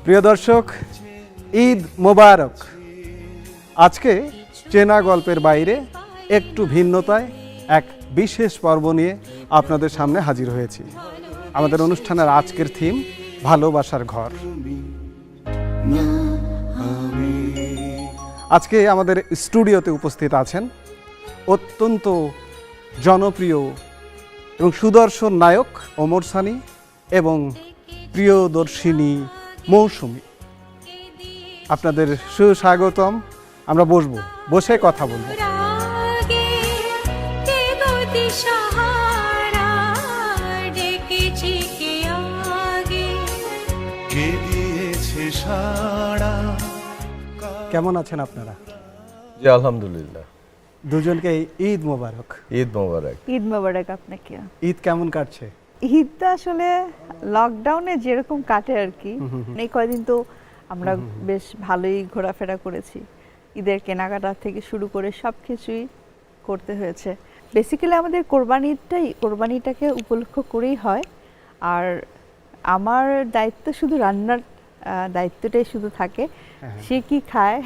প্রিয় দর্শক, ঈদ মোবারক। আজকে চেনা গল্পের বাইরে একটু ভিন্নতায় এক বিশেষ পর্ব নিয়ে আপনাদের সামনে হাজির হয়েছি। আমাদের অনুষ্ঠানের আজকের থিম ভালোবাসার ঘর। আজকে আমাদের স্টুডিওতে উপস্থিত আছেন অত্যন্ত জনপ্রিয় এবং সুদর্শন নায়ক ওমর সানি এবং প্রিয়দর্শিনী মৌসুমী। আপনাদের সুস্বাগতম। আমরা বসে কথা বলবো। কেমন আছেন আপনারা? জি আলহামদুলিল্লাহ। দুজনকে ঈদ মোবারক। ঈদ মোবারক। ঈদ মোবারক আপনাকে। ঈদ কেমন কাটছে? ঈদটা আসলে লকডাউনে যেরকম কাটে আর কি, এই কয়দিন তো আমরা বেশ ভালোই ঘোরাফেরা করেছি। ঈদের কেনাকাটা থেকে শুরু করে সব কিছুই করতে হয়েছে। বেসিক্যালি আমাদের কোরবানিটাকে উপলক্ষ করেই হয়। আর আমার দায়িত্ব শুধু রান্নার দায়িত্বটাই শুধু থাকে। সে কি খায়,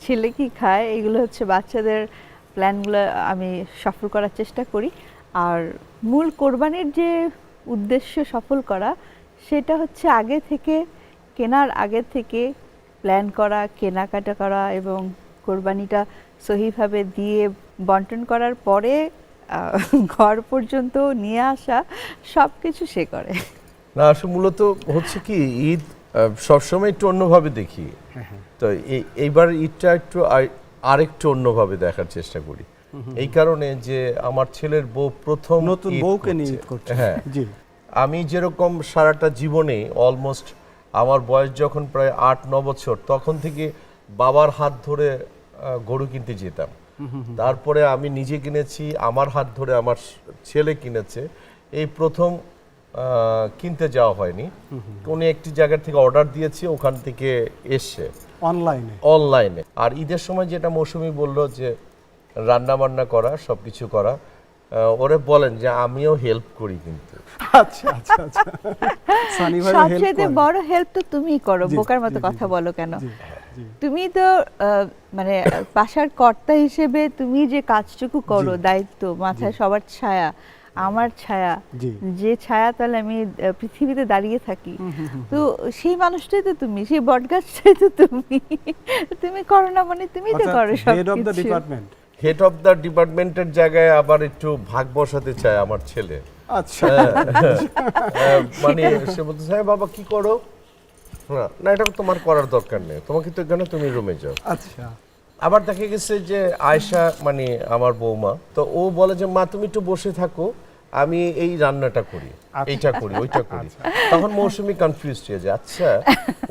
ছেলে কি খায়, এগুলো হচ্ছে বাচ্চাদের প্ল্যানগুলো আমি সফল করার চেষ্টা করি। আর মূল কোরবানির যে উদ্দেশ্য সফল করা, সেটা হচ্ছে কেনার আগে থেকে প্ল্যান করা, কেনাকাটা করা এবং কোরবানিটা সহিভাবে দিয়ে বন্টন করার পরে ঘর পর্যন্ত নিয়ে আসা, সব কিছু সে করে। না আসলে মূলত হচ্ছে কি, ঈদ সবসময় একটু অন্যভাবে দেখি, তো এইবার ঈদটা একটু আরেকটু অন্যভাবে দেখার চেষ্টা করি। এই কারণে যে আমার ছেলের বউ প্রথম নতুন বউকে নিয়ে ঈদ করছে। হ্যাঁ, জি। আমি যেরকম সারাটা জীবনে অলমোস্ট আমার বয়স যখন প্রায় 8-9 বছর, তখন থেকে বাবার হাত ধরে গরু কিনতে যেতাম। তারপরে আমি নিজে কিনেছি, আমার হাত ধরে আমার ছেলে কিনেছে। এই প্রথম কিনতে যাওয়া হয়নি, কোনো একটি জায়গা থেকে অর্ডার দিয়েছি, ওখান থেকে এসছে অনলাইনে। আর ঈদের সময় যেটা মৌসুমী বলল যে রান্না বান্না করা, সবকিছু করা, ওরে বলেন যে আমিও হেল্প করি কিন্তু। আচ্ছা আচ্ছা আচ্ছা। সানি ভাই হেল্প করে। সবচেয়ে বড় হেল্প তো তুমিই করো। বোকার মতো কথা বলো কেন? তুমি তো মানে বাসার কর্তা হিসেবে তুমি যে কাজটুকু করো, দায়িত্ব, মাথায় সবার ছায়া, আমার ছায়া, যে ছায়া তাহলে আমি পৃথিবীতে দাঁড়িয়ে থাকি, তো সেই মানুষটাই তো তুমি, সেই বটগাছটাই তো তুমি। তুমি করো না মানে তুমি তো করো সব। Head of the department. Head of the ডিপার্টমেন্টের জায়গায় আবার একটু ভাগ বসাতে চায় আমার ছেলে। আচ্ছা। মানে সে বলতে চায় বাবা কি করো, না এটা তোমার করার দরকার নেই, তোমাকে তো এখানে, তুমি রুমে যাও। আচ্ছা। আবার দেখা গেছে যে আয়েশা মানে আমার বৌমা, তো ও বলে যে মা তুমি একটু বসে থাকো, আমি এই রান্নাটা করি, এইটা করি, ওইটা করি। তখন মৌসুমী কনফিউজ হয়ে যায়, আচ্ছা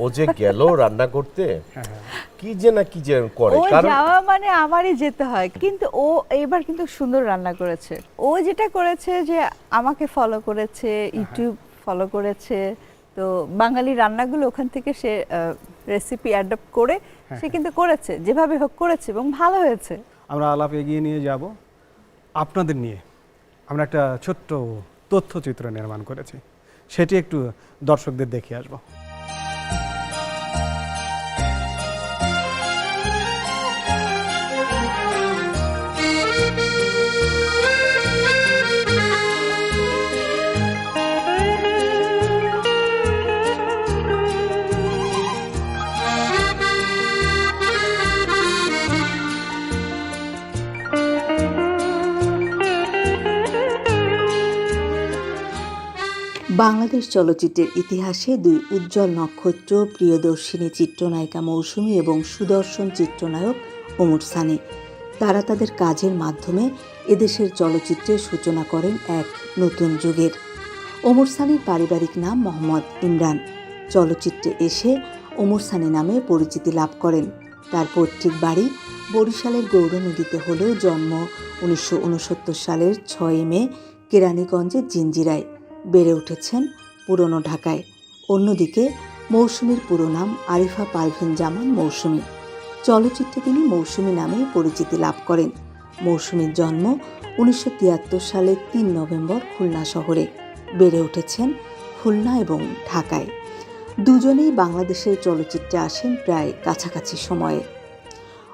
ও যে গেল রান্না করতে, কি যে না কি যে করে, কারণ যাওয়া মানে আমারই যেতে হয়। কিন্তু ও এবার কিন্তু সুন্দর রান্না করেছে। ও যেটা করেছে যে আমাকে ফলো করেছে, ইউটিউব ফলো করেছে, তো বাঙালি রান্নাগুলো ওখান থেকে সে রেসিপি অ্যাডপ্ট করে সে কিন্তু করেছে, যেভাবে হোক করেছে এবং ভালো হয়েছে। আমরা আলাপ এগিয়ে নিয়ে যাব আপনাদের নিয়ে। আমরা একটা ছোট্ট তথ্যচিত্র নির্মাণ করেছি, সেটি একটু দর্শকদের দেখিয়ে আসবো। বাংলাদেশ চলচ্চিত্রের ইতিহাসে দুই উজ্জ্বল নক্ষত্র, প্রিয়দর্শিনী চিত্রনায়িকা মৌসুমী এবং সুদর্শন চিত্রনায়ক ওমর সানি। তারা তাদের কাজের মাধ্যমে এদেশের চলচ্চিত্রের সূচনা করেন এক নতুন যুগের। ওমর সানির পারিবারিক নাম মোহাম্মদ ইমরান। চলচ্চিত্রে এসে ওমর সানি নামে পরিচিতি লাভ করেন। তার পৈতৃক বাড়ি বরিশালের গৌরনদীতে হলেও জন্ম 1969 সালের 6 মে কেরানীগঞ্জের জিঞ্জিরায়। বেড়ে উঠেছেন পুরনো ঢাকায়। অন্যদিকে মৌসুমীর পুরো নাম আরিফা পারভিন জামান মৌসুমী। চলচ্চিত্রে তিনি মৌসুমী নামেই পরিচিতি লাভ করেন। মৌসুমীর জন্ম 1973 সালের 3 নভেম্বর খুলনা শহরে। বেড়ে উঠেছেন খুলনা এবং ঢাকায়। দুজনেই বাংলাদেশের চলচ্চিত্রে আসেন প্রায় কাছাকাছি সময়ে।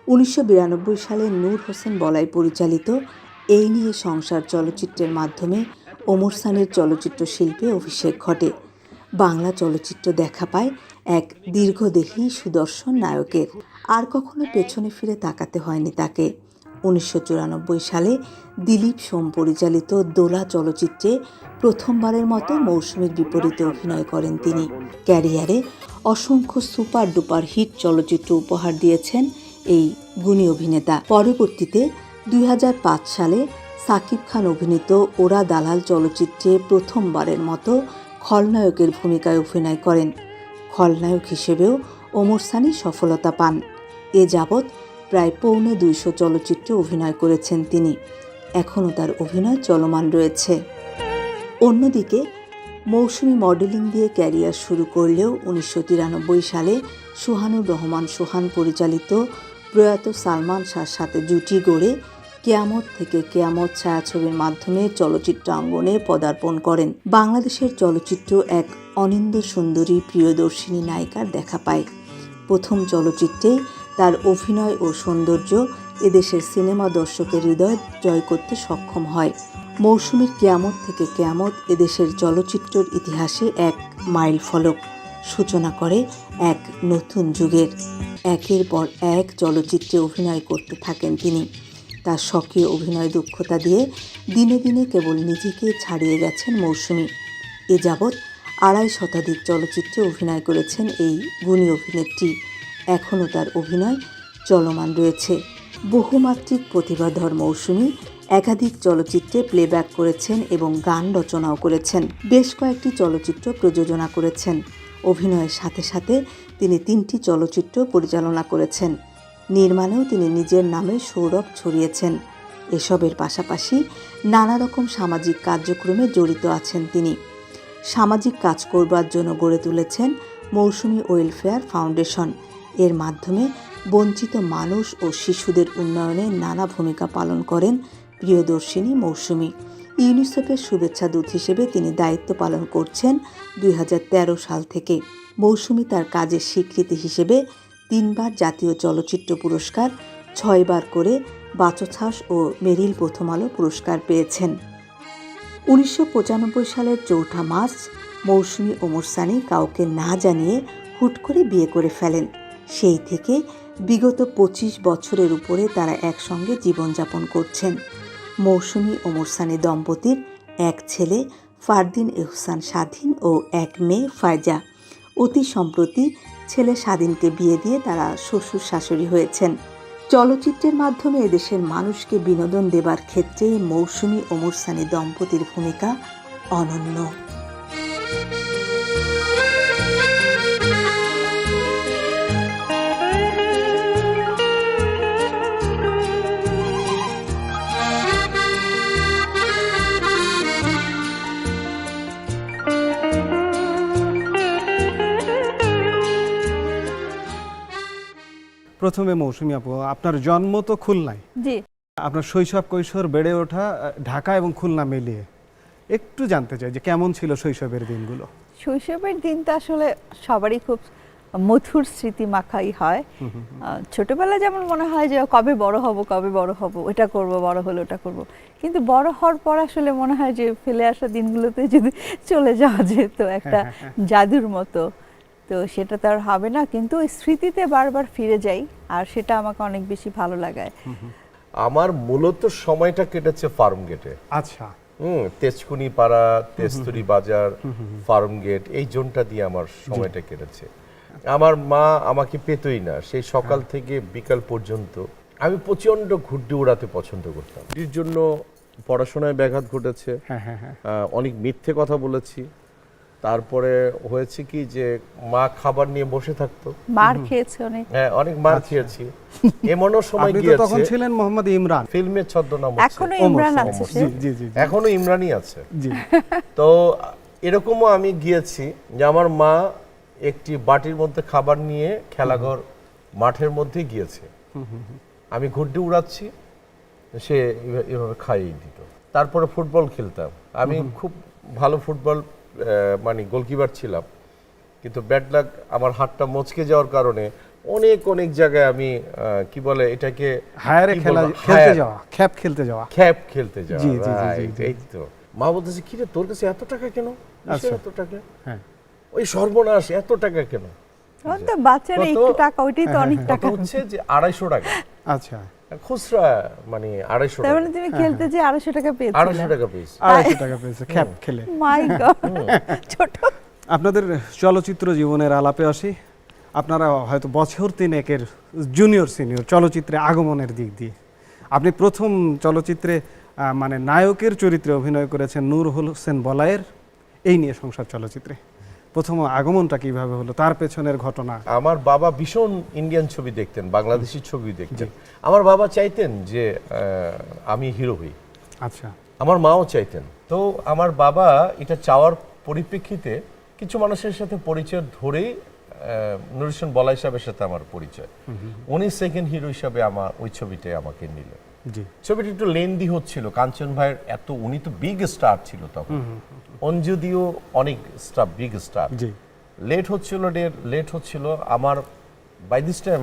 1992 সালে নূর হোসেন বলাই পরিচালিত এই নিয়ে সংসার চলচ্চিত্রের মাধ্যমে ওমর সানির চলচ্চিত্র শিল্পে অভিষেক ঘটে। বাংলা চলচ্চিত্র দেখা পায় এক দীর্ঘদেহী সুদর্শন নায়কের। আর কখনো পেছনে ফিরে তাকাতে হয়নি তাকে। 1994 সালে দিলীপ সোম পরিচালিত দোলা চলচ্চিত্রে প্রথমবারের মতো মৌসুমীর বিপরীতে অভিনয় করেন তিনি। ক্যারিয়ারে অসংখ্য সুপার ডুপার হিট চলচ্চিত্র উপহার দিয়েছেন এই গুণী অভিনেতা। পরবর্তীতে 2005 সালে সাকিব খান অভিনীত ওরা দালাল চলচ্চিত্রে প্রথমবারের মতো খলনায়কের ভূমিকায় অভিনয় করেন। খলনায়ক হিসেবেও ওমর সানি সফলতা পান। এ যাবৎ প্রায় 250 চলচ্চিত্রে অভিনয় করেছেন তিনি। এখনও তার অভিনয় চলমান রয়েছে। অন্যদিকে মৌসুমী মডেলিং দিয়ে ক্যারিয়ার শুরু করলেও 1993 সালে সোহানুর রহমান সোহান পরিচালিত প্রয়াত সালমান শাহর সাথে জুটি গড়ে কেয়ামত থেকে কেয়ামত ছায়াছবির মাধ্যমে চলচ্চিত্রাঙ্গনে পদার্পণ করেন। বাংলাদেশের চলচ্চিত্র এক অনিন্দ্য সুন্দরী প্রিয়দর্শিনী নায়িকার দেখা পায়। প্রথম চলচ্চিত্রেই তার অভিনয় ও সৌন্দর্য এদেশের সিনেমা দর্শকের হৃদয় জয় করতে সক্ষম হয়। মৌসুমীর কেয়ামত থেকে কেয়ামত এদেশের চলচ্চিত্রের ইতিহাসে এক মাইল ফলক, সূচনা করে এক নতুন যুগের। একের পর এক চলচ্চিত্রে অভিনয় করতে থাকেন তিনি। তার স্বকীয় অভিনয় দক্ষতা দিয়ে দিনে দিনে কেবল নিজেকে ছাড়িয়ে গেছেন মৌসুমী। এ যাবৎ 2.5 শতাধিক চলচ্চিত্রে অভিনয় করেছেন এই গুণী অভিনেত্রী। এখনও তার অভিনয় চলমান রয়েছে। বহুমাত্রিক প্রতিভাধর মৌসুমী একাধিক চলচ্চিত্রে প্লেব্যাক করেছেন এবং গান রচনাও করেছেন। বেশ কয়েকটি চলচ্চিত্র প্রযোজনা করেছেন। অভিনয়ের সাথে সাথে তিনি 3টি চলচ্চিত্র পরিচালনা করেছেন। নির্মাণেও তিনি নিজের নামে সৌরভ ছড়িয়েছেন। এসবের পাশাপাশি নানা রকম সামাজিক কার্যক্রমে জড়িত আছেন তিনি। সামাজিক কাজ করবার জন্য গড়ে তুলেছেন মৌসুমী ওয়েলফেয়ার ফাউন্ডেশন। এর মাধ্যমে বঞ্চিত মানুষ ও শিশুদের উন্নয়নে নানা ভূমিকা পালন করেন প্রিয়দর্শিনী মৌসুমী। ইউনিসেফের শুভেচ্ছা দূত হিসেবে তিনি দায়িত্ব পালন করছেন 2013 সাল থেকে। মৌসুমী তার কাজের স্বীকৃতি হিসেবে 3 বার জাতীয় চলচ্চিত্র পুরস্কার, 6 বার করে বাচসাস ও মেরিল প্রথম আলো পুরস্কার পেয়েছেন। 1995 সালের 4 মার্চ মৌসুমী ওমর সানি কাউকে না জানিয়ে হুট করে বিয়ে করে ফেলেন। সেই থেকে বিগত 25 বছরের উপরে তারা একসঙ্গে জীবনযাপন করছেন। মৌসুমী ওমর সানি দম্পতির এক ছেলে ফারদিন এহসান স্বাধীন ও এক মেয়ে ফায়জা। অতি সম্প্রতি ছেলে স্বাধীনকে বিয়ে দিয়ে তারা শ্বশুর শাশুড়ি হয়েছেন। চলচ্চিত্রের মাধ্যমে এদেশের মানুষকে বিনোদন দেবার ক্ষেত্রে মৌসুমী ওমর সানি দম্পতির ভূমিকা অনন্য। প্রথমে মৌসুমী আপু, আপনার জন্ম তো খুলনায়, জি, আপনার শৈশব কৈশোর বেড়ে ওঠা ঢাকা এবং খুলনা মিলিয়ে, একটু জানতে চাই যে কেমন ছিল শৈশবের দিনগুলো? শৈশবের দিনটা আসলে সবারই খুব মধুর স্মৃতি মাখাই হয়। ছোটবেলায় যেমন মনে হয় যে কবে বড় হব, এটা করব, বড় হলে ওটা করব, কিন্তু বড় হওয়ার পর আসলে মনে হয় যে ফেলে আসা দিনগুলোতে যদি চলে যাওয়া যেত একটা জাদুর মতো, তো সেটা তো আর হবে না, কিন্তু ওই স্মৃতিতে বারবার ফিরে যাই আর সেটা আমাকে অনেক বেশি ভালো লাগায়। আমার মূলত সময়টা কেটেছে ফার্ম গেটে। আচ্ছা। তেজকুনি পাড়া, তেজতুরি বাজার, ফার্ম গেট, এই জোনটা দিয়ে আমার সময়টা কেটেছে। আমার মা আমাকে পেতই না, সেই সকাল থেকে বিকাল পর্যন্ত আমি প্রচন্ড ঘুরতে উড়াতে পছন্দ করতাম। এর জন্য পড়াশোনায় ব্যাঘাত ঘটেছে, অনেক মিথ্যে কথা বলেছি। তারপরে হয়েছে কি যে মা খাবার নিয়ে বসে থাকতো, মার খেয়েছে অনেক। হ্যাঁ, অনেক মার খেয়েছি। এমনও সময় আপনি তো গিয়েছে, তখন ছিলেন মোহাম্মদ ইমরান, ফিল্মের ছদ্মনাম এখনো ইমরান আছে সে। জি জি জি, এখনো ইমরানই আছে। জি। তো এরকমও আমি গিয়েছি যে আমার মা একটি বাটির মধ্যে খাবার নিয়ে খেলাঘর মাঠের মধ্যে গিয়েছে, আমি ঘুরতে উড়াচ্ছি, সে এভাবে খাইয়ে দিত। তারপরে ফুটবল খেলতাম, আমি খুব ভালো ফুটবল মানে গোলকিপার ছিলাম, কিন্তু ব্যাড লাক আমার হাতটা মচকে যাওয়ার কারণে অনেক অনেক জায়গায় আমি কি বলে এটাকে হায়ারে কি খেলা বলবো? খেলতে হায়ার, যাওয়া, খ্যাপ খেলতে যাওয়া। খ্যাপ খেলতে যাওয়া, জি, জি, জি, জি, right, জি। এই তো। মা বলতেছে কি রে তোর কাছে এত টাকা কেন? কিসের আচ্ছা। এত টাকা? হ্যাঁ, ওই সর্বনাশ, এত টাকা কেন? তখন তো বাচ্চারা কত? একটু টাকা, ওইটাই তো অনেক কত টাকা। হচ্ছে যে 250 টাকা আচ্ছা, খুচরা, মানে 250 তার টাকা, মানে তুমি খেলতে যে 250 টাকা 250 পেয়েছিলে। টাকা পেয়েছি। 250 টাকা পেয়েছে খ্যাপ খেলে। মাই গড, ছোট। আপনাদের চলচ্চিত্র জীবনের আলাপে আসি। আপনারা হয়তো বছর তিনেকের জুনিয়র সিনিয়র চলচ্চিত্রে আগমনের দিক দিয়ে। আপনি প্রথম চলচ্চিত্রে মানে নায়কের চরিত্রে অভিনয় করেছেন নূর হোসেন বলায়ের এই নিয়ে সংসার চলচ্চিত্রে। প্রথম আগমনটা কিভাবে হলো, তার পেছনের ঘটনা? আমার বাবা ভীষণ ইন্ডিয়ান ছবি দেখতেন, বাংলাদেশি ছবি দেখতেন। আমার বাবা চাইতেন যে আমি হিরো হই, আচ্ছা, আমার মাও চাইতেন। তো আমার বাবা এটা চাওয়ার পরিপ্রেক্ষিতে কিছু মানুষের সাথে পরিচয় ধরেই নূর হোসেন বলাই সাহেবের সাথে আমার পরিচয়। উনি সেকেন্ড হিরো হিসাবে আমার ওই ছবিটাই আমাকে নিলেন। জি, ছবিটি একটু লেন্দি হচ্ছিল, কাঞ্চন ভাইয়ের এত, উনি তো বিগ স্টার ছিল তখন, অঞ্জুদিও অনেক স্টার, বিগ স্টার। জি, লেট হচ্ছিল আমার। বাই দিস টাইম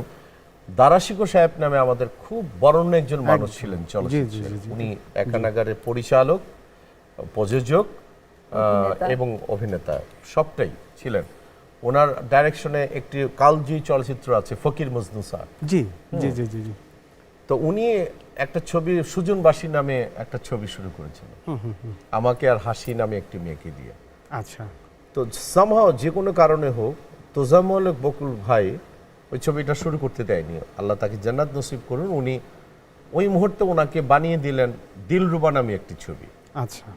দারাশিকো সাহেব নামে আমাদের খুব বরেণ্য একজন মানুষ ছিলেন চলচ্চিত্রে। জি, জি, জি। উনি একানাগারের পরিচালক, প্রযোজক এবং অভিনেতা সবটাই ছিলেন। ওনার ডাইরেকশনে একটি কালজয়ী চলচ্চিত্র আছে ফকির মজনুসা। জি, জি, জি, জি, জি। তো উনি একটা ছবি সুজনবাসী নামে একটা ছবি শুরু করেছিলেন, আমাকে আর হাসি নামে একটি মেয়েকে দিয়ে। আচ্ছা, তো সামহাও যে কোনো কারণে হোক তোজামুল হক বকুল ভাই ওই ছবিটা শুরু করতে দেয়নি। আল্লাহ তাকে জান্নাত নসিব করুন। উনি ওই মুহূর্তে ওনাকে বানিয়ে দিলেন দিলরুবা নামে একটি ছবি, আচ্ছা,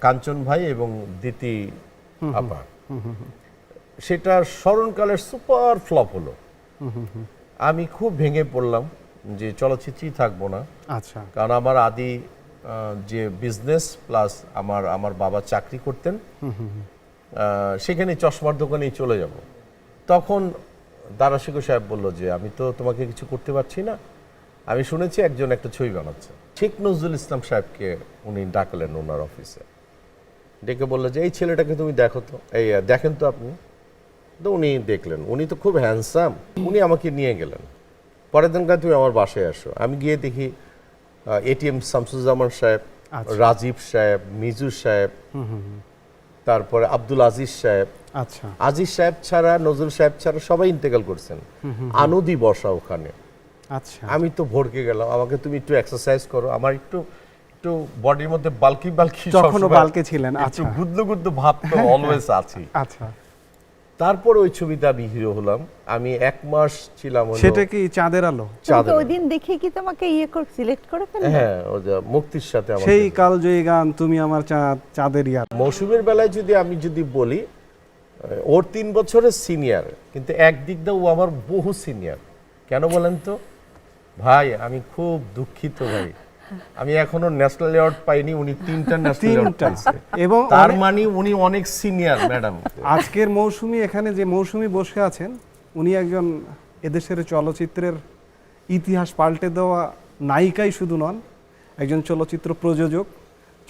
কাঞ্চন ভাই এবং দিতি আপা। সেটা স্মরণকালের সুপার ফ্লপ হলো। আমি খুব ভেঙে পড়লাম যে চলচ্চিত্রই থাকবো না। আচ্ছা, কারণ আমার আদি যে বিজনেস প্লাস আমার বাবা চাকরি করতেন, সেখানে চশমার দোকানেই চলে যাব। তখন দারাশিকো সাহেব বলল যে আমি তো তোমাকে কিছু করতে পারছি না, আমি শুনেছি একজন একটা ছবি বানাচ্ছে। শেখ নজরুল ইসলাম সাহেবকে উনি ডাকলেন ওনার অফিসে, ডেকে বললো যে এই ছেলেটাকে তুমি দেখো তো, এই দেখেন তো আপনি। তো উনি দেখলেন, উনি তো খুব হ্যান্ডসাম, উনি আমাকে নিয়ে গেলেন। পরের দিনকার তুমি আমার বাসায় আসো। আমি গিয়ে দেখি এটিএম শামসুজ্জামান সাহেব, রাজীব সাহেব, মিজু সাহেব, তারপরে আব্দুল আজিজ সাহেব। আচ্ছা, আজিজ সাহেব ছাড়া, নজরুল সাহেব ছাড়া সবাই ইন্তেকাল করছেন। আনুদি বসা ওখানে। আচ্ছা, আমি তো ভড়কে গেলাম, আমাকে তুমি একটু এক্সারসাইজ করো, আমার একটু বডির মধ্যে বালকি তখনও বালকে ছিলেন। একটু আচ্ছা, গুদলু গুদলু ভাব তো অলওয়েজ আছে। আচ্ছা। তারপর ওই ছবিতে আমি হিরো হলাম। আমি 1 মাস ছিলাম হলো, সেটা কি চাঁদের আলো? তোমাকে ওই দিন দেখে কি তোমাকে সিলেক্ট করে ফেললো? হ্যাঁ, ও যে মুক্তির সাথে আমার সেই কালজয়ী গান তুমি আমার চাঁদের ইয়ার। মৌসুমের বেলায় আমি যদি বলি, ওর 3 বছরের সিনিয়র, কিন্তু একদিক দিয়ে ও আমার বহু সিনিয়র। কেন বলেন তো ভাই? আমি খুব দুঃখিত ভাই, আমি এখনো ন্যাশনাল অ্যাওয়ার্ড পাইনি, উনি 3টা ন্যাশনাল অ্যাওয়ার্ড পাইছে। এবং তার মানে উনি অনেক সিনিয়র ম্যাডাম। আজকের মৌসুমী, এখানে যে মৌসুমী বসে আছেন, উনি একজন এদেশের চলচ্চিত্রের ইতিহাস পাল্টে দেওয়া নায়িকাই শুধু নন, একজন চলচ্চিত্র প্রযোজক,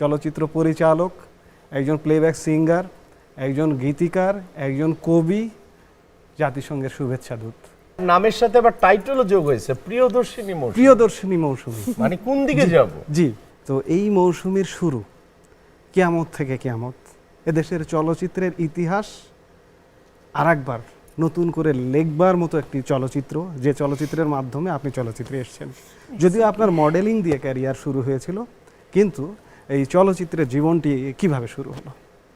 চলচ্চিত্র পরিচালক, একজন প্লেব্যাক সিঙ্গার, একজন গীতিকার, একজন কবি, জাতিসংঘের শুভেচ্ছা দূত। নামের সাথে আবার টাইটেলও যোগ হয়েছে, প্রিয়দর্শিনী মৌসুমী। প্রিয়দর্শিনী মৌসুমী, মানে কোন দিকে যাব? জি। তো এই মৌসুমীর শুরু কিয়ামত থেকে কিয়ামত, এদেশের চলচ্চিত্রের ইতিহাস আরেকবার নতুন করে লেখবার মতো একটি চলচ্চিত্র, যে চলচ্চিত্রের মাধ্যমে আপনি চলচ্চিত্রে এসেছেন। যদিও আপনার মডেলিং দিয়ে ক্যারিয়ার শুরু হয়েছিল, কিন্তু এই চলচ্চিত্রের জীবনটি কিভাবে শুরু হলো?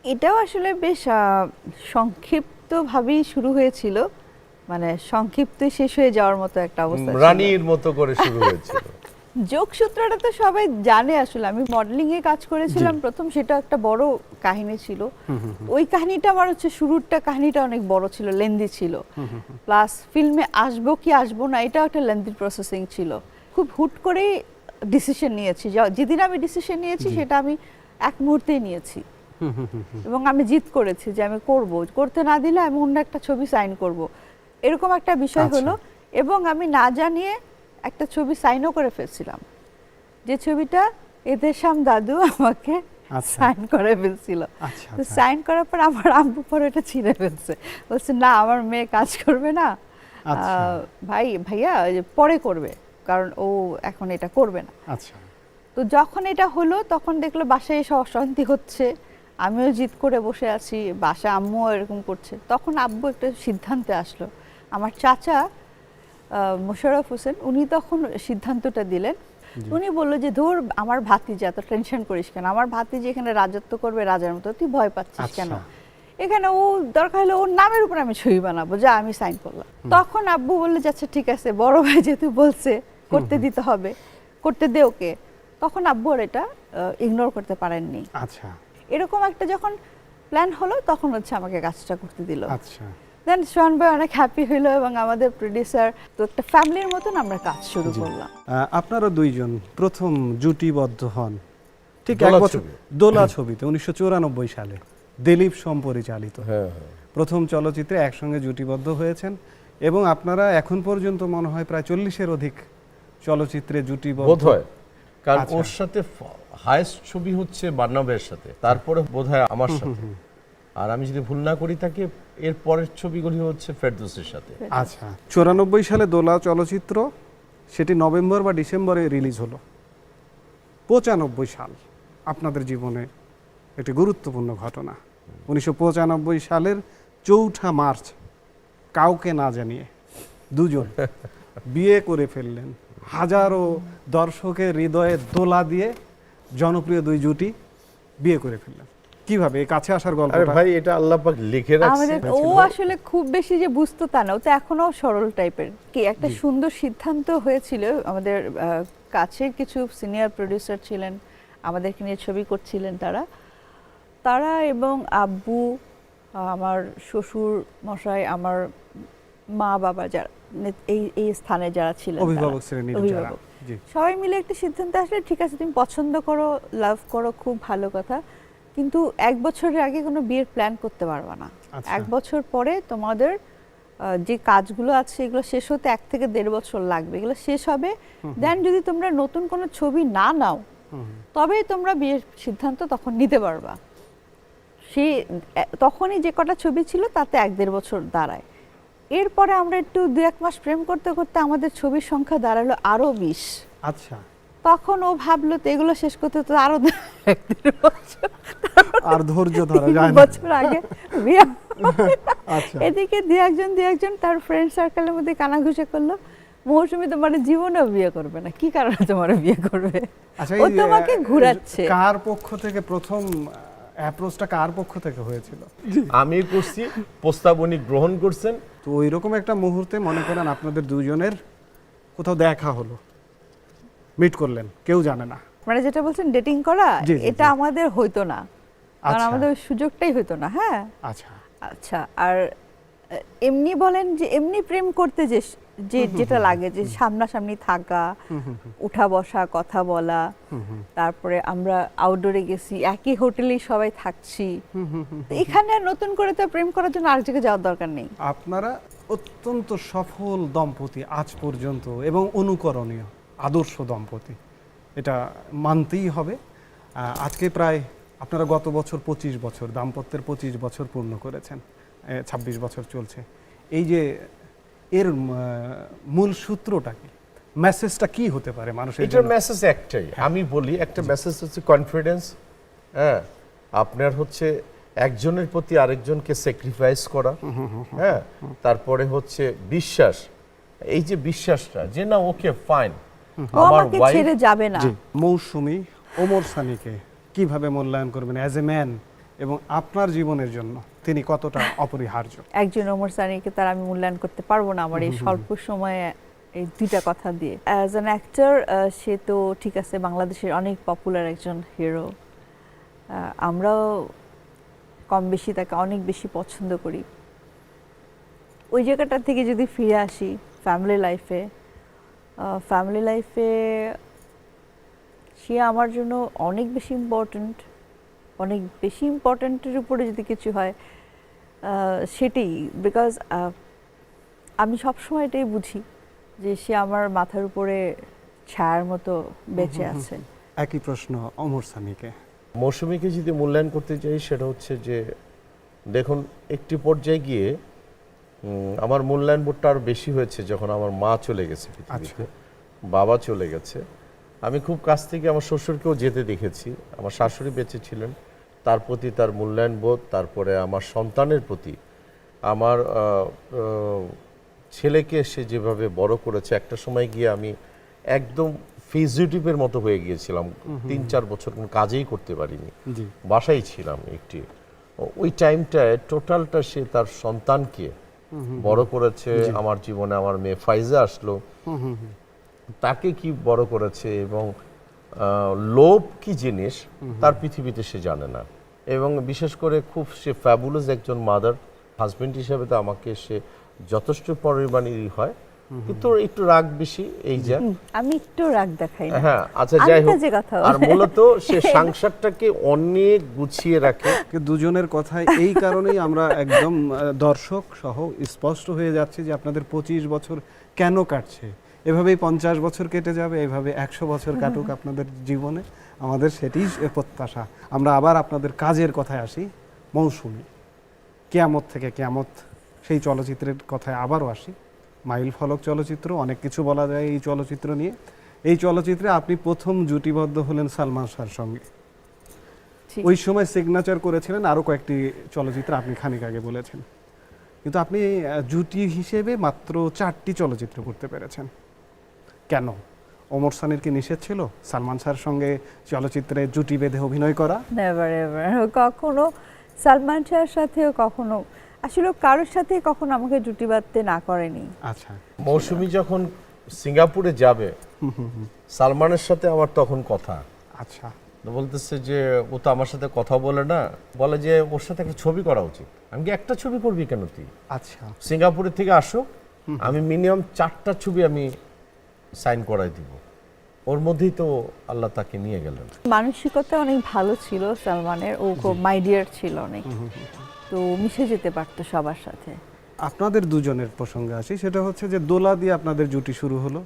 এটাও আসলে বেশ সংক্ষিপ্তভাবেই শুরু হয়েছিল, মানে সংক্ষিপ্ত শেষ হয়ে যাওয়ার মতো একটা অবস্থা ছিল। রানীর মতো করে শুরু হয়েছিল। যোগসূত্রটা তো সবাই জানে। আসলে আমি মডেলিং এ কাজ করেছিলাম প্রথম, সেটা একটা বড় কাহিনী ছিল। ওই কাহিনীটা আমার শুরুরটা কাহিনীটা অনেক বড় ছিল, লেন্দি ছিল। প্লাস ফিল্মে আসবো কি আসবো না, এটাও একটা লেন্দি প্রসেসিং ছিল। খুব হুট করে ডিসিশন নিয়েছি, যেদিন আমি ডিসিশন নিয়েছি সেটা আমি এক মুহূর্তেই নিয়েছি, এবং আমি জিদ করেছি যে আমি করব, করতে না দিলে আমি অন্য একটা ছবি সাইন করব, এরকম একটা বিষয় হলো। এবং আমি না জানিয়ে একটা ছবি সাইনও করে ফেলছিলাম, যে ছবিটা এদেশাম দাদু আমাকে আচ্ছা। সাইন করে ফেলছিল। আচ্ছা তো আচ্ছা সাইন করার পর আমার আব্বু পরে এটা ছিঁড়ে ফেলছে, বলছে না আমার মেয়ে কাজ করবে না, আচ্ছা। ভাইয়া ওই যে পরে করবে, কারণ ও এখন এটা করবে না। আচ্ছা তো যখন এটা হলো তখন দেখলো বাসায় এসে অশান্তি হচ্ছে, আমিও জিদ করে বসে আছি, বাসায় আম্মুও এরকম করছে। তখন আব্বু একটা সিদ্ধান্তে আসলো। আমার চাচা মোশাররফ হোসেন উনি তখন সিদ্ধান্তটা দিলেন। উনি বললো যে ধুর আমার ভাতিজা, এত টেনশন করিস কেন, আমার ভাতিজি এখানে রাজত্ব করবে রাজার মতো, তুই ভয় পাচ্ছিস কেন, আচ্ছা। এখানে ও দরকার হলে ওর নামের উপর আমি সই বানাবো, যা আমি সাইন করলাম। তখন আব্বু বললো যে আচ্ছা ঠিক আছে, বড় ভাই যেহেতু বলছে করতে দিতে হবে, করতে দে ওকে। তখন আব্বু আর এটা ইগনোর করতে পারেননি। আচ্ছা এরকম একটা যখন প্ল্যান হলো তখন হচ্ছে আমাকে কাজটা করতে দিল। আচ্ছা দেন সোহান ভাই অনেক হ্যাপি হইলো এবং আমাদের প্রোডিউসার, তো একটা ফ্যামিলির মতন আমরা কাজ শুরু করলাম। আপনারা দুইজন প্রথম জুটিবদ্ধ হন ঠিক এক দোলা বছর ছবি। দোলা ছবিতে 1994 সালে দিলীপ সোম পরিচালিত হ্যাঁ প্রথম চলচ্চিত্রে একসঙ্গে জুটিবদ্ধ হয়েছেন এবং আপনারা এখন পর্যন্ত মনে হয় প্রায় 40-এর অধিক চলচ্চিত্রে জুটিবদ্ধ বোধ হয়, কারণ আচ্ছা। ওর সাথে হাইস্ট ছবি হচ্ছে বান্নাবের সাথে, তারপরে বোধহয় আমার সাথে, আর আমি যদি ভুল না করি থাকি এর পরের ছবিগুলি হচ্ছে ফেরদৌসের সাথে। আচ্ছা 94 সালে দোলা চলচ্চিত্র সেটি নভেম্বর বা ডিসেম্বরে রিলিজ হলো। 95 সাল আপনাদের জীবনে একটি গুরুত্বপূর্ণ ঘটনা। 1995 সালের 4 মার্চ কাউকে না জানিয়ে দুজন বিয়ে করে ফেললেন। হাজারো দর্শকের হৃদয়ে দোলা দিয়ে জনপ্রিয় দুই জুটি বিয়ে করে ফেললেন। কিভাবে এই কাছে আসার আরে গল্পটা? ভাই এটা আল্লাহ পাক লিখে রাখছে। আমাদের ও আসলে খুব বেশি যে বুঝতো তা না, ও তো এখনো সরল টাইপের। কি একটা সুন্দর সিদ্ধান্ত হয়েছিল, আমাদের কাছের কিছু সিনিয়র প্রোডিউসার ছিলেন, আমাদেরকে নিয়ে ছবি করছিলেন তারা এবং আব্বু, আমার শ্বশুর মশাই, আমার মা বাবা, যারা এই স্থানে যারা ছিলেন, অভিভাবক শ্রেণীর যারা। অভিভাবক, জি সবাই মিলে একটা সিদ্ধান্ত আসলে ঠিক আছে তুমি পছন্দ করো, লাভ করো, খুব ভালো কথা, কিন্তু 1 বছরের আগে কোনো বিয়ের প্ল্যান করতে পারবা না। আচ্ছা। 1 বছর পরে তোমাদের যে কাজগুলো আছে এগুলো শেষ হতে 1 থেকে 1.5 বছর লাগবে, এগুলো শেষ হবে। দেন যদি তোমরা নতুন কোনো ছবি না নাও তবেই তোমরা বিয়ের সিদ্ধান্ত তখন নিতে পারবা। তখনই যে কটা ছবি ছিল তাতে 1-1.5 বছর দাঁড়ায়। এরপরে আমরা একটু 2-1 মাস প্রেম করতে করতে আমাদের ছবির সংখ্যা দাঁড়ালো আরো 20। আচ্ছা তখন ও ভাবলো তো এগুলো শেষ করতে তো আরো 1-1.5 বছর, আর ধৈর্য ধরা যায় 3 না। বছর আগে বিয়ে হবে। আচ্ছা এদিকে দুই একজন তার ফ্রেন্ড সার্কেলের মধ্যে কানাঘুষা করলো, মৌসুমী তোমার জীবনেও বিয়ে করবে না, কি কারণে তোমার বিয়ে করবে? আচ্ছা ও এই তোমাকে ঘুরাচ্ছে। কার পক্ষ থেকে প্রথম অ্যাপ্রোচটা কার পক্ষ থেকে হয়েছিল? আমি করছি, প্রস্তাবনী গ্রহণ করছেন। তো ওইরকম একটা মুহূর্তে মনে করেন আপনাদের দুজনের কোথাও দেখা হলো, মিট করলেন, কেউ জানে না। মানে যেটা বলছেন ডেটিং করা, জি, জি, এটা জি। আমাদের হইতো না, কারণ আচ্ছা। আমাদের ওই সুযোগটাই হইতো না। হ্যাঁ আচ্ছা আচ্ছা, আর এমনি বলেন যে এমনি প্রেম করতে যেটা লাগে, যে সামনাসামনি থাকা, উঠা বসা, কথা বলা, তারপরে আমরা আউটডোরে গেছি, একই হোটেলেই সবাই থাকছি, তো এখানে আর নতুন করে তো প্রেম করার জন্য আরেক জায়গায় যাওয়ার দরকার নেই। আপনারা অত্যন্ত সফল দম্পতি আজ পর্যন্ত এবং অনুকরণীয় আদর্শ দম্পতি, এটা মানতেই হবে। আজকে প্রায় আপনারা গত বছর 25 বছর দাম্পত্যের 25 বছর পূর্ণ করেছেন, 26 বছর চলছে। এই যে এর মূল সূত্রটা কি, মেসেজটা কি হতে পারে মানুষের এটার জন্য? মেসেজ একটাই, আমি বলি একটা মেসেজ হচ্ছে কনফিডেন্স। হ্যাঁ, আপনার হচ্ছে একজনের প্রতি আরেকজনকে স্যাক্রিফাইস করা। হ্যাঁ, তারপরে হচ্ছে বিশ্বাস। এই যে বিশ্বাসটা যে না ওকে ফাইন, ও আমার আমাকে ওয়াইফ ছেড়ে যাবে না। জি, মৌসুমী ওমর সানিকে কিভাবে মূল্যায়ন করবেন অ্যাজ এ ম্যান, এবং আপনার জীবনের জন্য তিনি কতটা অপরিহার্য? একজন ওমর সানিকে তার আমি মূল্যায়ন করতে পারবো না আমার এই স্বল্প সময়ে এই দুইটা কথা দিয়ে। অ্যাজ অ্যান অ্যাক্টর সে তো ঠিক আছে, বাংলাদেশের অনেক পপুলার একজন হিরো, আমরাও কম বেশি তাকে অনেক বেশি পছন্দ করি। ওই জায়গাটা থেকে যদি ফিরে আসি ফ্যামিলি লাইফে সে আমার জন্য অনেক বেশি ইম্পর্ট্যান্টের উপরে যদি কিছু হয় সেটাই, বিকজ আমি সবসময় এটাই বুঝি যে সে আমার মাথার উপরে ছায়ার মতো বেঁচে আছে। একই প্রশ্ন ওমর সানিকে, মৌসুমীকে যদি মূল্যায়ন করতে চাই সেটা হচ্ছে যে দেখুন একটি পর্যায়ে গিয়ে আমার মূল্যায়ন বোধটা আরো বেশি হয়েছে যখন আমার মা চলে গেছে পৃথিবীতে, বাবা চলে গেছে। আমি খুব কাছ থেকে আমার শ্বশুরকেও যেতে দেখেছি, আমার শাশুড়ি বেঁচে ছিলেন, তার প্রতি তার মূল্যায়ন বোধ, তারপরে আমার সন্তানের প্রতি আমার ছেলেকে সে যেভাবে বড় করেছে, একটা সময় গিয়ে আমি একদম ফিজিটিভের মতো হয়ে গিয়েছিলাম, 3-4 বছর কোনো কাজেই করতে পারিনি, বাসায় ছিলাম একটি। ওই টাইমটায় টোটালটা সে তার সন্তানকে বড় করেছে, আমার জীবনে আমার মেয়ে ফাইজা আসলো, তাকে কি বড় করেছে, এবং লোভ কি জিনিস তার পৃথিবীতে সে জানে না। এবং বিশেষ করে খুব সে ফ্যাবুলাস একজন মাদার, হাজবেন্ড হিসেবে তো আমাকে সে যথেষ্ট পরিমাণেরই হয়, কিন্তু একটু রাগ বেশি, এই যা আমি একটু রাগ দেখাই না। হ্যাঁ, আচ্ছা যাই হোক, আর মূলত সে সংসারটাকে অনেক গুছিয়ে রাখে। দুজনের কথাই এই কারণেই আমরা একদম দর্শক সহ স্পষ্ট হয়ে যাচ্ছে যে আপনাদের 25 বছর কেন কাটছে, এভাবেই 50 বছর কেটে যাবে, এভাবে 100 বছর কাটুক আপনাদের জীবনে, আমাদের সেটিই প্রত্যাশা। আমরা আবার আপনাদের কাজের কথায় আসি। মৌসুমী, কিয়ামত থেকে কিয়ামত সেই চলচ্চিত্রের কথায় আবারও আসি। মাইল ফলক চলচ্চিত্র, অনেক কিছু বলা যায় এই চলচ্চিত্র নিয়ে। এই চলচ্চিত্রে আপনি প্রথম জুটিবদ্ধ হলেন সালমান শাহর সঙ্গে। ওই সময় সিগনেচার করেছিলেন আরও কয়েকটি চলচ্চিত্র, আপনি খানিক আগে বলেছেন, কিন্তু আপনি জুটি হিসেবে মাত্র 4টি চলচ্চিত্র করতে পেরেছেন। কেন? ওমর সানির কি নিষেধ ছিল সালমান শাহর সঙ্গে চলচ্চিত্রে জুটি বেঁধে অভিনয় করা? নেভার এভার, কখনো সালমান শাহর সাথেও কখনো, আসলে কারোর সাথে কখনো আমাকে জুটি বাঁধতে না করেনি। আচ্ছা, মৌসুমী যখন সিঙ্গাপুরে যাবে সালমানের সাথে আমার তখন কথা, আচ্ছা, বলতেছে যে ও তো আমার সাথে কথা বলে না, বলে যে ওর সাথে একটা ছবি করা উচিত। আমি কি একটা ছবি করবি কেন তুই? আচ্ছা, সিঙ্গাপুরের থেকে আসো, আমি মিনিমাম 4টা ছবি আমি সাইন করাই দিব। ওর মধ্যেই তো আল্লাহ তাকে নিয়ে গেলেন। মানসিকতা অনেক ভালো ছিল সালমানের, ও খুব মাই ডিয়ার ছিল অনেক, তো মিশে যেতে পারতো সবার সাথে। আপনাদের দুজনের প্রসঙ্গে আসি, সেটা হচ্ছে যে দোলা দিয়ে আপনাদের জুটি শুরু হলো,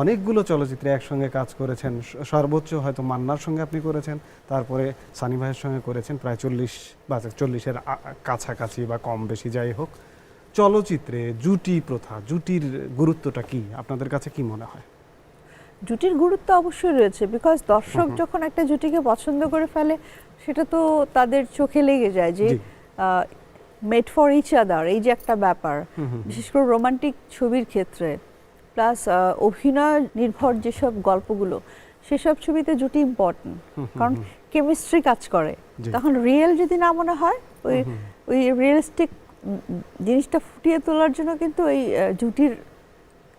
অনেকগুলো চলচ্চিত্রে একসঙ্গে কাজ করেছেন, সর্বোচ্চ হয়তো মান্নার সঙ্গে আপনি করেছেন, তারপরে সানি ভাইয়ের সঙ্গে করেছেন, প্রায় 40-40-এর কাছাকাছি বা কম বেশি যাই হোক। চলচ্চিত্রে জুটি প্রথা, জুটির গুরুত্বটা কি আপনাদের কাছে, কি মনে হয়? জুটির গুরুত্ব অবশ্যই রয়েছে, বিকজ দর্শক যখন একটা জুটিকে পছন্দ করে ফেলে সেটা তো তাদের চোখে লেগে যায় যে মেড ফর ইচ আদার, এই যে একটা ব্যাপার, বিশেষ করে রোমান্টিক ছবির ক্ষেত্রে, প্লাস অভিনয় নির্ভর যেসব গল্পগুলো, সেসব ছবিতে জুটি ইম্পর্টেন্ট, কারণ কেমিস্ট্রি কাজ করে। তখন রিয়েল যদি না মনে হয়, ওই রিয়েলিস্টিক জিনিসটা ফুটিয়ে তোলার জন্য কিন্তু ওই জুটির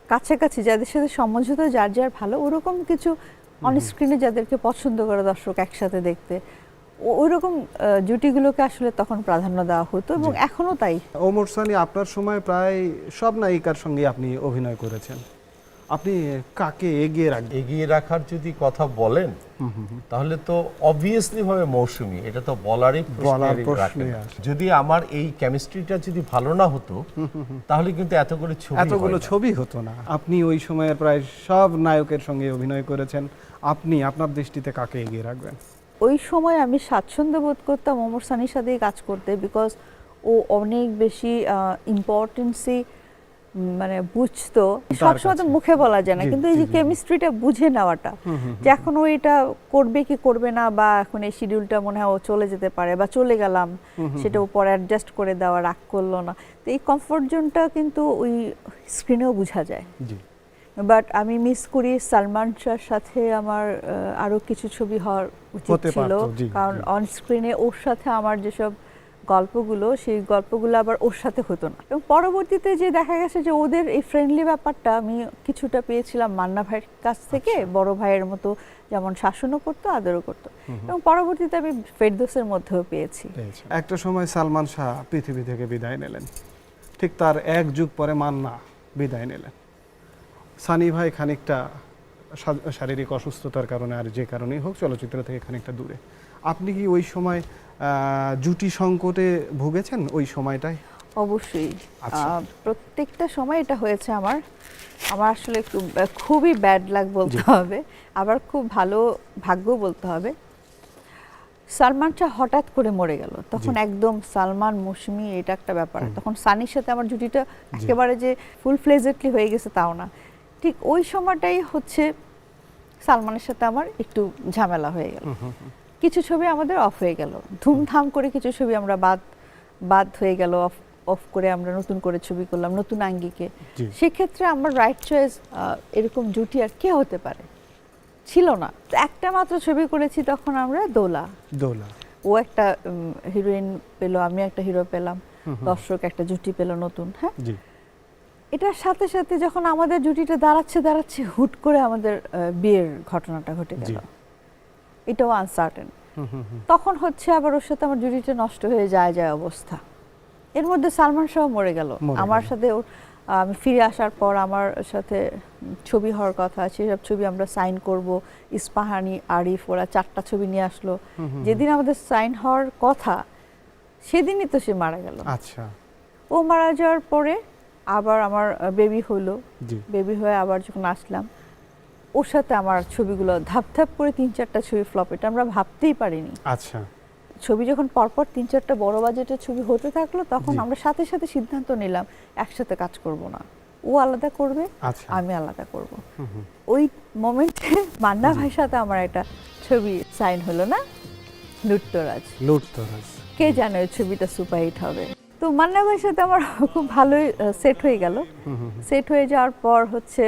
কাছাকাছি যাদের সাথে সমঝোতা যার যার ভালো, ওরকম কিছু অন স্ক্রিনে যাদেরকে পছন্দ করে দর্শক একসাথে দেখতে, ওইরকম জুটিগুলোকে আসলে তখন প্রাধান্য দেওয়া হতো, এবং এখনো তাই। ওমর সানি, আপনার সময় প্রায় সব নায়িকার সঙ্গে আপনি অভিনয় করেছেন, আপনি কাকে এগিয়ে রাখার যদি কথা বলেন তাহলে তো অবভিয়াসলি ভাবে মৌসুমী, এটা তো বলারই প্রশ্ন। যদি আমার এই কেমিস্ট্রিটা যদি ভালো না হতো তাহলে কিন্তু এতগুলো ছবি হতো না। আপনি ওই সময়ের প্রায় সব নায়কের সঙ্গে অভিনয় করেছেন, আপনি আপনার দৃষ্টিতে কাকে এগিয়ে রাখবেন? ওই সময় আমি স্বাচ্ছন্দ্য বোধ করতাম ওমর সানির সাথেই কাজ করতে, বিকজ ও অনেক বেশি ইম্পর্টেন্সি মানে বুঝতো, সবসময় তো মুখে বলা যায় না, কিন্তু এই যে কেমিস্ট্রিটা বুঝে নেওয়াটা, যে এখন ও এটা করবে কি করবে না, বা এখন এই শিডিউলটা মনে হয় ও চলে যেতে পারে, বা চলে গেলাম, সেটা ও পরে অ্যাডজাস্ট করে দেওয়া, রাগ করলো না, তো এই কমফোর্ট জোনটা কিন্তু ওই স্ক্রিনেও বোঝা যায়। বাট আমি মিস করি সালমান শাহর সাথে আমার আরো কিছু ছবি হওয়ার উচিত ছিল, কারণ অন স্ক্রিনে ওর সাথে আমার যেসব গল্পগুলো, সেই গল্পগুলো আবার ওর সাথে হতো না। এবং পরবর্তীতে যে দেখা গেছে যে ওদের এই ফ্রেন্ডলি ব্যাপারটা আমি কিছুটা পেয়েছিলাম মান্না ভাইয়ের কাছ থেকে, বড় ভাইয়ের মতো যেমন শাসনও করতো, আদরও করতো, এবং পরবর্তীতে আমি ফেরদৌসের মধ্যেও পেয়েছি। একটা সময় সালমান শাহ পৃথিবী থেকে বিদায় নিলেন, ঠিক তার 1 যুগ পরে মান্না বিদায় নিলেন। সানি ভাই খানিকটা শারীরিক অসুস্থতার কারণে, আর যে কারণেই হোক, চলচ্চিত্র থেকে খানিকটা দূরে। আপনি কি ওই সময় জুটি সংকটে ভুগেছেন ওই সময়টায়? অবশ্যই, প্রত্যেকটা সময় এটা হয়েছে আমার আসলে খুবই ব্যাড লাক বলতে হবে, আবার খুব ভালো ভাগ্য বলতে হবে। সালমান শাহ হঠাৎ করে মরে গেল, তখন একদম সালমান মৌসুমী এটা একটা ব্যাপার। তখন সানির সাথে আমার জুটিটা একেবারে যে ফুল ফ্লেজেডলি হয়ে গেছে তাও না, ঠিক ওই সময়টাই হচ্ছে সালমানের সাথে আমার একটু ঝামেলা হয়ে গেল। কিছু ছবি আমাদের অফ হয়ে গেল, ধুমধাম করে কিছু ছবি আমরা বাদ হয়ে গেল, অফ করে আমরা নতুন করে ছবি করলাম নতুন আঙ্গিকে। সেক্ষেত্রে আমার রাইট চয়েস এরকম জুটি আর কে হতে পারে ছিল না। একটা মাত্র ছবি করেছি তখন আমরা দোলা, ও একটা হিরোইন পেলো, আমি একটা হিরো পেলাম, দর্শক একটা জুটি পেলো নতুন। হ্যাঁ, এটার সাথে সাথে যখন আমাদের জুটিটা দাঁড়াচ্ছে হুট করে আমাদের বিয়ের ঘটনাটা ঘটে গেল, এটাও আনসার্টেন। তখন হচ্ছে আবার ওর সাথে আমার জুটিটা নষ্ট হয়ে যায় অবস্থা। এর মধ্যে সালমান শাহ মরে গেল, আমার সাথে আমি ফিরে আসার পর আমার সাথে ছবি হওয়ার কথা, সেসব ছবি আমরা সাইন করব, ইস্পাহানি, আরিফ, ওরা 4টা ছবি নিয়ে আসলো। যেদিন আমাদের সাইন হওয়ার কথা সেদিনই তো সে মারা গেল। আচ্ছা, ও মারা যাওয়ার পরে আবার আমার বেবি হলো, বেবি হয়ে আবার যখন আসলাম ওর সাথে আমার ছবিগুলো ধাপ করে 3-4টা ছবি ফ্লপ, এটা আমরা ভাবতেই পারিনি। আচ্ছা, ছবি যখন পরপর 3-4টা বড় বাজেটের ছবি হতে থাকলো তখন আমরা সাথে সাথে সিদ্ধান্ত নিলাম একসাথে কাজ করব না, ও আলাদা করবে, আমি আলাদা করব। ওই মোমেন্টে মান্না ভাইয়ের সাথে আমার একটা ছবি সাইন হলো না, লুটতরাজ। কে জানে ওই ছবিটা সুপারহিট হবে। তো মান্না ভাইয়ের সাথে আমার খুব ভালোই সেট হয়ে গেল। সেট হয়ে যাওয়ার পর হচ্ছে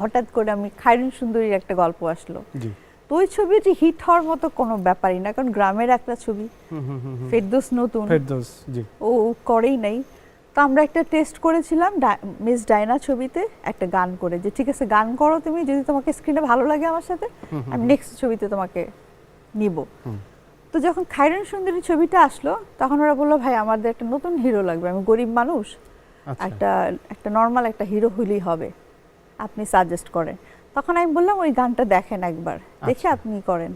হঠাৎ করে আমি খায়রুন সুন্দরীর একটা গল্প আসলো, তো ওই ছবি যে হিট হওয়ার মতো কোনো ব্যাপারই না, কারণ গ্রামের একটা ছবি, ফেরদৌস নতুন, ও করেই নাই। তো আমরা একটা টেস্ট করেছিলাম মিস ডায়না ছবিতে একটা গান করে, যে ঠিক আছে গান করো তুমি, যদি তোমাকে স্ক্রিনে ভালো লাগে আমার সাথে আমি নেক্সট ছবিতে তোমাকে নিব। তো যখন খায়রুন সুন্দরী ছবিটা আসলো তখন ওরা বললো ভাই আমাদের একটা নতুন হিরো লাগবে, আমি গরিব মানুষ, একটা নর্মাল একটা হিরো হলেই হবে, আপনি সাজেস্ট করেন। তখন আমি বললাম ওই গানটা দেখেন একবার, দেখে আপনি করেন।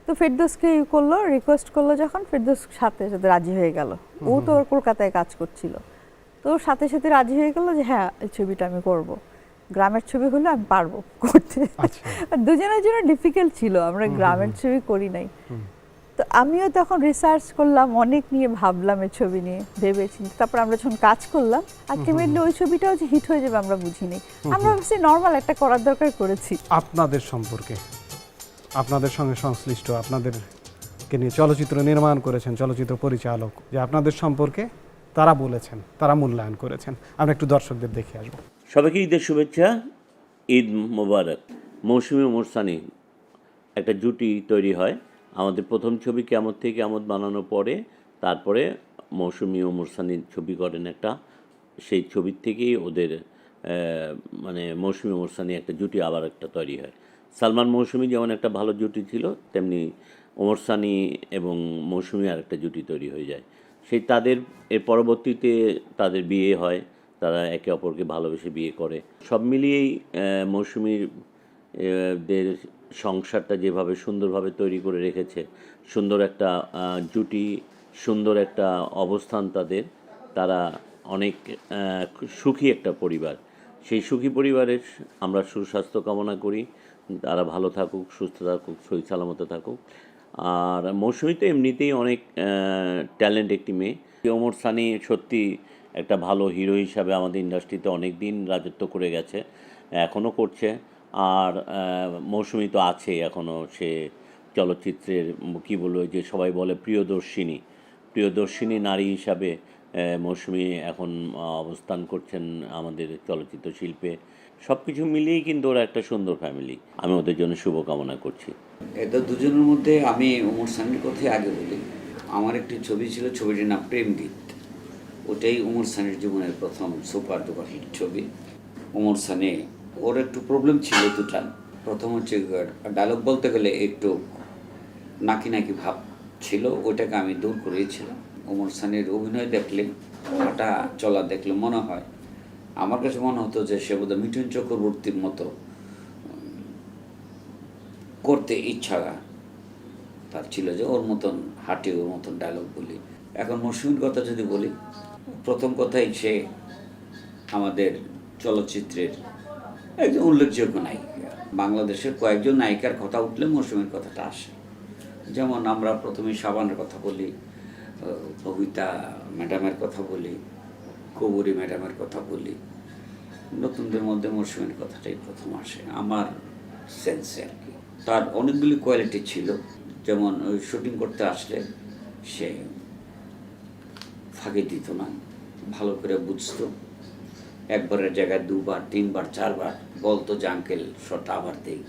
তো ফেরদৌসকে করলো, রিকোয়েস্ট করলো, যখন ফেরদৌস সাথে সাথে রাজি হয়ে গেল। ও তো ওর কলকাতায় কাজ করছিল, তো ওর সাথে সাথে রাজি হয়ে গেল যে হ্যাঁ এই ছবিটা আমি করব, গ্রামের ছবি হলে আমি পারবো করতে। দুজনের জন্য ডিফিকাল্ট ছিল, আমরা গ্রামের ছবি করি নাই। তো আমিও তখন রিসার্চ করলাম, অনেক নিয়ে ভাবলাম এই ছবি নিয়ে ভেবেছি। তারপর আমরা যখন কাজ করলাম আলটিমেটলি ওই ছবিটাও যে হিট হয়ে যাবে আমরা বুঝিনি, আমরা ভাবছি নর্মাল একটা করার দরকার করেছি। আপনাদের সম্পর্কে, আপনাদের সঙ্গে সংশ্লিষ্ট, আপনাদেরকে নিয়ে চলচ্চিত্র নির্মাণ করেছেন চলচ্চিত্র পরিচালক, যে আপনাদের সম্পর্কে তারা বলেছেন, তারা মূল্যায়ন করেছেন, আমরা একটু দর্শকদের দেখে আসবো। সবাইকে ঈদের শুভেচ্ছা, ঈদ মোবারক। মৌসুমী ওমর সানি একটা জুটি তৈরি হয়। আমাদের প্রথম ছবি কিয়ামত থেকে কিয়ামত বানানোর পরে তারপরে মৌসুমী ওমর সানির ছবি করেন একটা, সেই ছবির থেকেই ওদের মানে মৌসুমী ওমর সানি একটা জুটি আবার একটা তৈরি হয়। সালমান মৌসুমী যেমন একটা ভালো জুটি ছিল, তেমনি ওমর সানি এবং মৌসুমী আর একটা জুটি তৈরি হয়ে যায়। সেই তাদের এর পরবর্তীতে তাদের বিয়ে হয়, তারা একে অপরকে ভালোবেসে বিয়ে করে। সব মিলিয়েই মৌসুমীর দের সংসারটা যেভাবে সুন্দরভাবে তৈরি করে রেখেছে, সুন্দর একটা জুটি, সুন্দর একটা অবস্থান তাদের, তারা অনেক সুখী একটা পরিবার। সেই সুখী পরিবারের আমরা সুস্বাস্থ্য কামনা করি, তারা ভালো থাকুক, সুস্থ থাকুক, সহি সালামতে থাকুক। আর মৌসুমী তো এমনিতেই অনেক ট্যালেন্ট একটি মেয়ে। ওমর সানি সত্যি একটা ভালো হিরো হিসাবে আমাদের ইন্ডাস্ট্রিতে অনেক দিন রাজত্ব করে গেছে, এখনও করছে। আর মৌসুমী তো আছে এখনও, সে চলচ্চিত্রের কী বলবো, যে সবাই বলে প্রিয়দর্শিনী নারী হিসাবে মৌসুমী এখন অবস্থান করছেন আমাদের চলচ্চিত্র শিল্পে। সব কিছু মিলিয়েই কিন্তু ওরা একটা সুন্দর ফ্যামিলি, আমি ওদের জন্য শুভকামনা করছি। এদের দুজনের মধ্যে আমি ওমর সানির কথাই আগে বলি। আমার একটি ছবি ছিল, ছবিটির নাম প্রেমগীত। ওটাই ওমর সানির জীবনের প্রথম সুপার ডুপার হিট ছবি। ওমর সানি ওর একটু প্রবলেম ছিল দুটা। প্রথম হচ্ছে ডায়লগ বলতে গেলে একটু নাকি ভাব ছিল, ওটাকে আমি দূর করেছিলাম। ওমর সানির অভিনয় দেখলে, হাঁটা চলা দেখলে মনে হয়, আমার কাছে মনে হতো যে সে বোধহয় মিঠুন চক্রবর্তীর মতো করতে ইচ্ছা তার ছিল, যে ওর মতন হাঁটি, ওর মতন ডায়লগ বলি। এখন মৌসুমীর কথা যদি বলি, প্রথম কথাই সে আমাদের চলচ্চিত্রের একজন উল্লেখযোগ্য নায়িকা। বাংলাদেশের কয়েকজন নায়িকার কথা উঠলে মৌসুমীর কথাটা আসে। যেমন আমরা প্রথমে শাবানের কথা বলি, ববিতা ম্যাডামের কথা বলি, কবরী ম্যাডামের কথা বলি, নতুনদের মধ্যে মৌসুমীর কথাটাই প্রথম আসে আমার সেন্সে আর কি। তার অনেকগুলি কোয়ালিটি ছিল, যেমন ওই শুটিং করতে আসলে সে ফাঁকি দিত না, ভালো করে বুঝতো, একবারের জায়গায় দুবার তিনবার চারবার বলতো যে আঙ্কেল শটটা আবার দেই,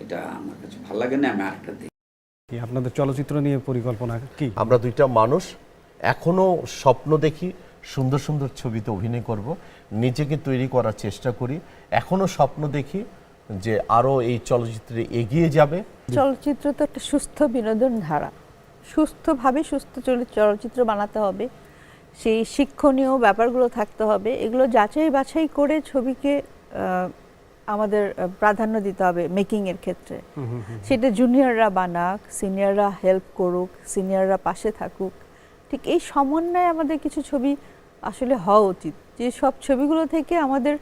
এটা আমার কাছে ভালো লাগে না, আমি আরেকটা দিই। কি আপনাদের চলচ্চিত্র নিয়ে পরিকল্পনা কি? আমরা দুইটা মানুষ এখনো স্বপ্ন দেখি, সুন্দর সুন্দর ছবিতে অভিনয় করব, নিজেকে তৈরি করার চেষ্টা করি, এখনো স্বপ্ন দেখি যে আরো এই চলচ্চিত্রে এগিয়ে যাবে। চলচ্চিত্র তো একটা সুস্থ বিনোদন ধারা, সুস্থভাবে সুস্থ চলচ্চিত্র বানাতে হবে, সেই শিক্ষণীয় ব্যাপারগুলো থাকতে হবে, এগুলো যাচাই বাছাই করে ছবিকে আমাদের প্রাধান্য দিতে হবে মেকিংয়ের ক্ষেত্রে। সেটা জুনিয়ররা বানাক, সিনিয়ররা হেল্প করুক, সিনিয়ররা পাশে থাকুক, ঠিক এই সমন্বয়ে আমাদের কিছু ছবি আসলে হওয়া উচিত, যে সব ছবিগুলো থেকে আমাদের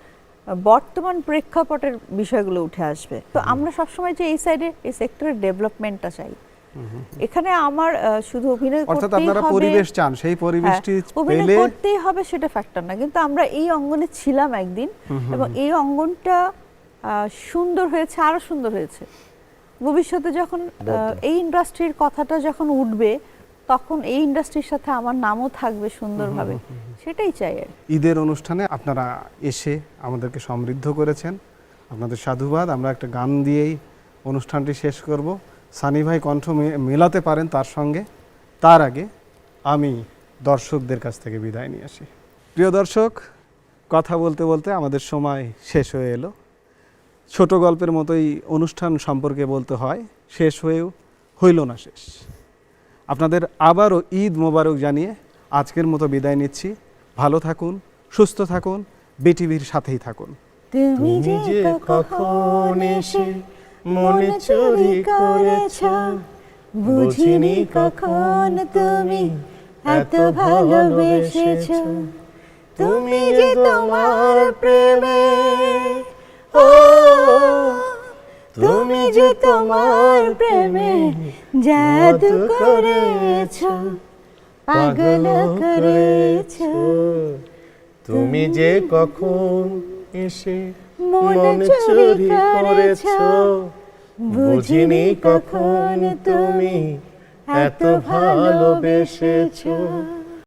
বর্তমান প্রেক্ষাপটের বিষয়গুলো উঠে আসবে। তো আমরা সবসময় যে এই সাইডে এই সেক্টরের ডেভেলপমেন্টটা চাই। এখানে আমার শুধু অভিনয় অর্থাৎ করতেই আপনারা হবে, পরিবেশ চান, সেই পরিবেশটি অভিনয় পেলে করতেই হবে সেটা ফ্যাক্টর না, কিন্তু আমরা এই অঙ্গনে ছিলাম একদিন এবং এই অঙ্গনটা সুন্দর হয়েছে, আরো সুন্দর হয়েছে। ভবিষ্যতে যখন এই ইন্ডাস্ট্রির কথাটা যখন উঠবে, তখন এই ইন্ডাস্ট্রির সাথে আমার নামও থাকবে সুন্দরভাবে, সেটাই চাই আর। ঈদের অনুষ্ঠানে আপনারা এসে আমাদেরকে সমৃদ্ধ করেছেন, আপনাদের সাধুবাদ। আমরা একটা গান দিয়েই অনুষ্ঠানটি শেষ করব। সানি ভাই কণ্ঠ মেলাতে পারেন তার সঙ্গে, তার আগে আমি দর্শকদের কাছ থেকে বিদায় নিয়ে আসি। প্রিয় দর্শক, কথা বলতে বলতে আমাদের সময় শেষ হয়ে এলো। ছোট গল্পের মতোই অনুষ্ঠান সম্পর্কে বলতে হয়, শেষ হয়েও হইল না শেষ। আপনাদের আবারও ঈদ মোবারক জানিয়ে আজকের মতো বিদায় নিচ্ছি। ভালো থাকুন, সুস্থ থাকুন, বিটিভির সাথেই থাকুন। তুমি যে কখন এসে মনে চুরি করেছ, বুঝিনি কখন তুমি এত ভালোবেসেছ। তুমি যে তোমার প্রেমে, ও তুমি যে তোমার প্রেমে জাদু করেছ, পাগল করেছ। তুমি যে কখন এসে মন চুরি করেছ, বুঝিনি কখন তুমি এত ভালোবেসেছ।